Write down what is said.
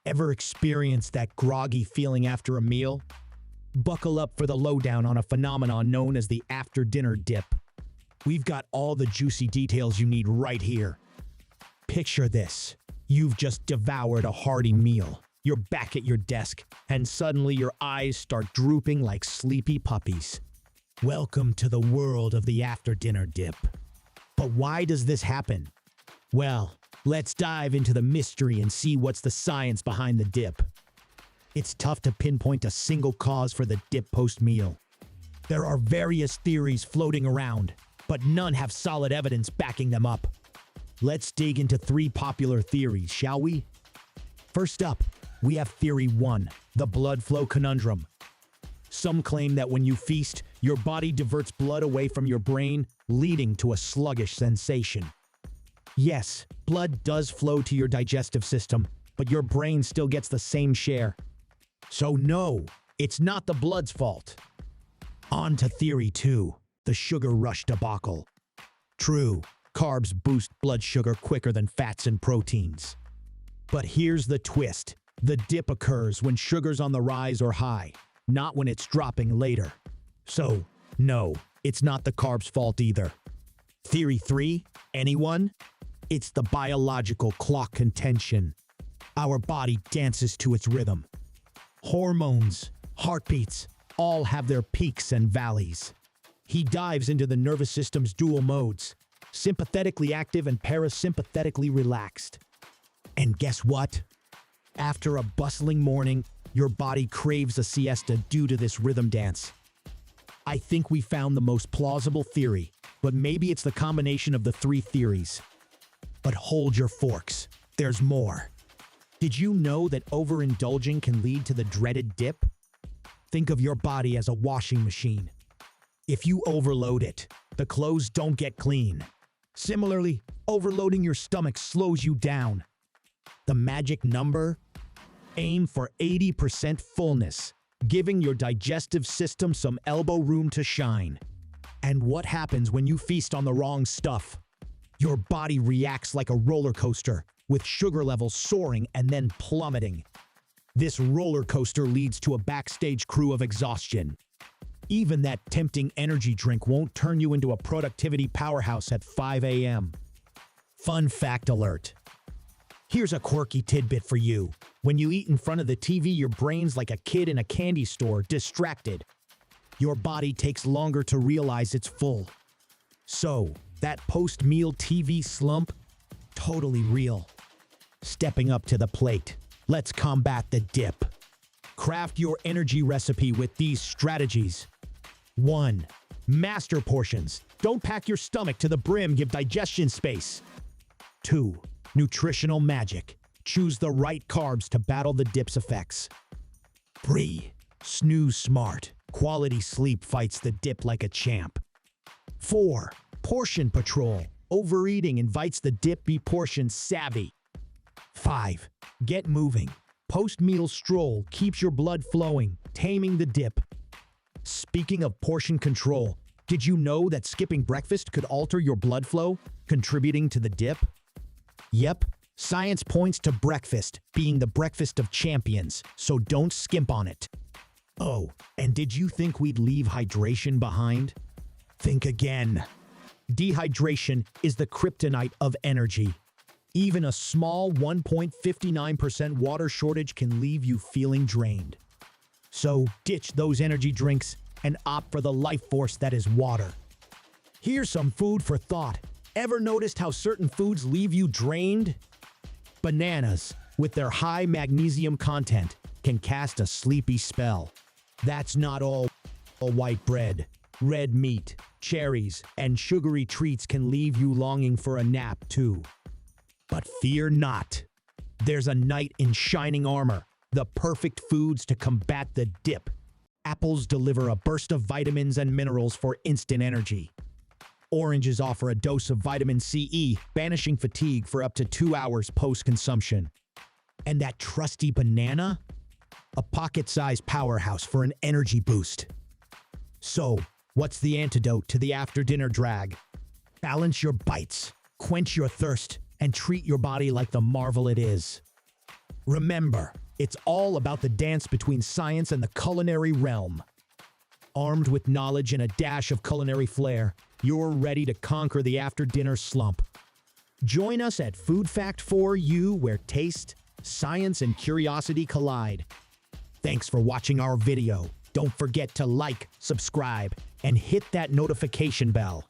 Ever experienced that groggy feeling after a meal? Buckle up for the lowdown on a phenomenon known as the after-dinner dip. We've got all the juicy details you need right here. Picture this. You've just devoured a hearty meal. You're back at your desk, and suddenly your eyes start drooping like sleepy puppies. Welcome to the world of the after-dinner dip. But why does this happen? Well, let's dive into the mystery and see what's the science behind the dip. It's tough to pinpoint a single cause for the dip post-meal. There are various theories floating around, but none have solid evidence backing them up. Let's dig into 3 popular theories, shall we? First up, we have Theory 1, the blood flow conundrum. Some claim that when you feast, your body diverts blood away from your brain, leading to a sluggish sensation. Yes, blood does flow to your digestive system, but your brain still gets the same share. So no, it's not the blood's fault. On to Theory 2, the sugar rush debacle. True, carbs boost blood sugar quicker than fats and proteins. But here's the twist. The dip occurs when sugar's on the rise or high, not when it's dropping later. So, no, it's not the carbs' fault either. Theory 3, anyone? It's the biological clock contention. Our body dances to its rhythm. Hormones, heartbeats, all have their peaks and valleys. He dives into the nervous system's dual modes, sympathetically active and parasympathetically relaxed. And guess what? After a bustling morning, your body craves a siesta due to this rhythm dance. I think we found the most plausible theory, but maybe it's the combination of the 3 theories. But hold your forks, there's more. Did you know that overindulging can lead to the dreaded dip? Think of your body as a washing machine. If you overload it, the clothes don't get clean. Similarly, overloading your stomach slows you down. The magic number? Aim for 80% fullness, giving your digestive system some elbow room to shine. And what happens when you feast on the wrong stuff? Your body reacts like a roller coaster, with sugar levels soaring and then plummeting. This roller coaster leads to a backstage crew of exhaustion. Even that tempting energy drink won't turn you into a productivity powerhouse at 5 a.m. Fun fact alert. Here's a quirky tidbit for you. When you eat in front of the TV, your brain's like a kid in a candy store, distracted. Your body takes longer to realize it's full. So, that post-meal TV slump? Totally real. Stepping up to the plate. Let's combat the dip. Craft your energy recipe with these strategies. 1. Master portions. Don't pack your stomach to the brim, give digestion space. 2. Nutritional magic. Choose the right carbs to battle the dip's effects. 3. Snooze smart. Quality sleep fights the dip like a champ. 4. Portion patrol. Overeating invites the dip, be portion savvy. 5. Get moving. Post-meal stroll keeps your blood flowing, taming the dip. Speaking of portion control, did you know that skipping breakfast could alter your blood flow, contributing to the dip? Yep, science points to breakfast being the breakfast of champions, so don't skimp on it. Oh, and did you think we'd leave hydration behind? Think again. Dehydration is the kryptonite of energy. Even a small 1.59% water shortage can leave you feeling drained. So ditch those energy drinks and opt for the life force that is water. Here's some food for thought. Ever noticed how certain foods leave you drained? Bananas, with their high magnesium content, can cast a sleepy spell. That's not all. White bread, red meat, cherries, and sugary treats can leave you longing for a nap too. But fear not. There's a knight in shining armor, the perfect foods to combat the dip. Apples deliver a burst of vitamins and minerals for instant energy. Oranges offer a dose of vitamin C, banishing fatigue for up to 2 hours post-consumption. And that trusty banana? A pocket-sized powerhouse for an energy boost. So, what's the antidote to the after-dinner drag? Balance your bites, quench your thirst, and treat your body like the marvel it is. Remember, it's all about the dance between science and the culinary realm. Armed with knowledge and a dash of culinary flair, you're ready to conquer the after-dinner slump. Join us at Food Fact for You, where taste, science, and curiosity collide. Thanks for watching our video. Don't forget to like, subscribe, and hit that notification bell.